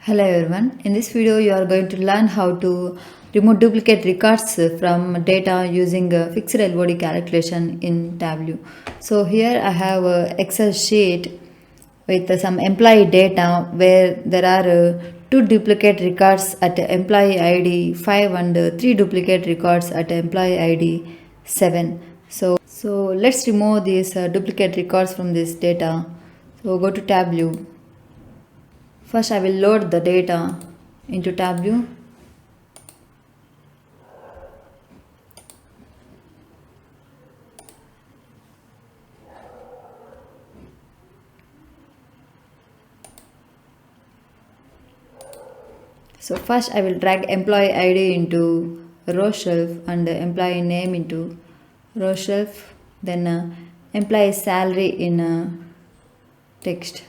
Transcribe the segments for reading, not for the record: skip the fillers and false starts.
Hello everyone. In this video you are going to learn how to remove duplicate records from data using a fixed LOD calculation in Tableau. So here I have a Excel sheet with some employee data where there are two duplicate records at employee ID 5 and three duplicate records at employee ID 7. So let's remove these duplicate records from this data. So go to Tableau. First I will load the data into Tableau. So first I will drag employee ID into row shelf and employee name into row shelf, then employee salary in text.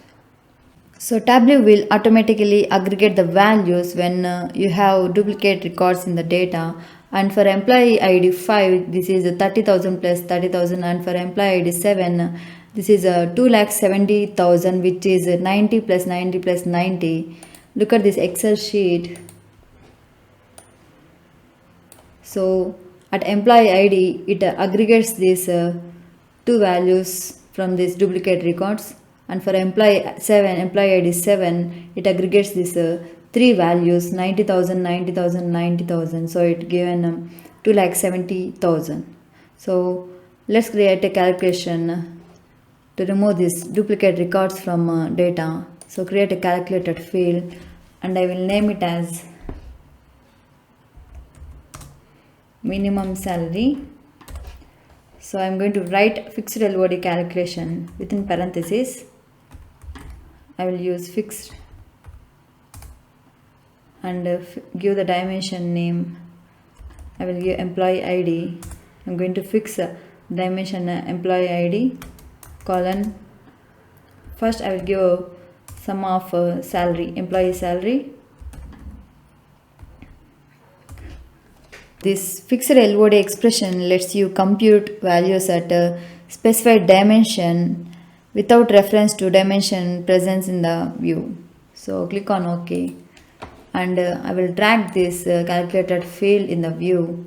So Tableau will automatically aggregate the values when you have duplicate records in the data. And for employee ID 5, this is 30,000 plus 30,000, and for employee ID 7, this is 2,70,000, which is 90 plus 90 plus 90. Look at this Excel sheet. So at employee ID, it aggregates these two values from these duplicate records. And for employee ID 7, it aggregates these three values 90,000, 90,000, 90,000. So it given 2,70,000. So let's create a calculation to remove these duplicate records from data. So create a calculated field and I will name it as minimum salary. So I am going to write fixed LOD calculation within parentheses. I will use fixed and give the dimension name. I will give employee ID. I am going to fix dimension employee ID colon. First I will give sum of salary, employee salary. This fixed LOD expression lets you compute values at a specified dimension without reference to dimension presence in the view. So click on OK and I will drag this calculated field in the view.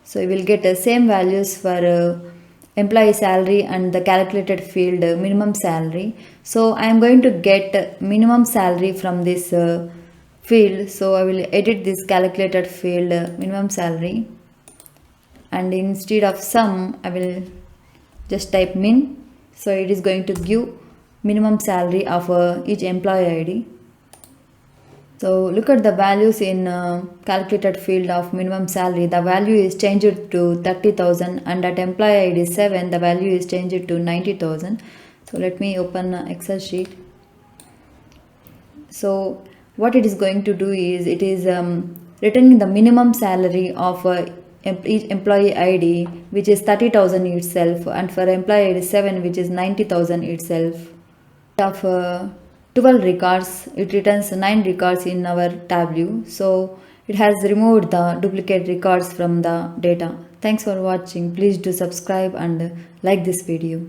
So you will get the same values for employee salary and the calculated field minimum salary. So I am going to get minimum salary from this field. So I will edit this calculated field minimum salary, and instead of sum I will just type min. So it is going to give minimum salary of each employee ID. So look at the values in calculated field of minimum salary. The value is changed to 30,000, and at employee ID 7 the value is changed to 90,000. So let me open Excel sheet. So what it is going to do is it is returning the minimum salary of each employee ID, which is 30,000 itself, and for employee ID 7, which is 90,000 itself. Of 12 records, it returns 9 records in our Tableau. So it has removed the duplicate records from the data. Thanks for watching. Please do subscribe and like this video.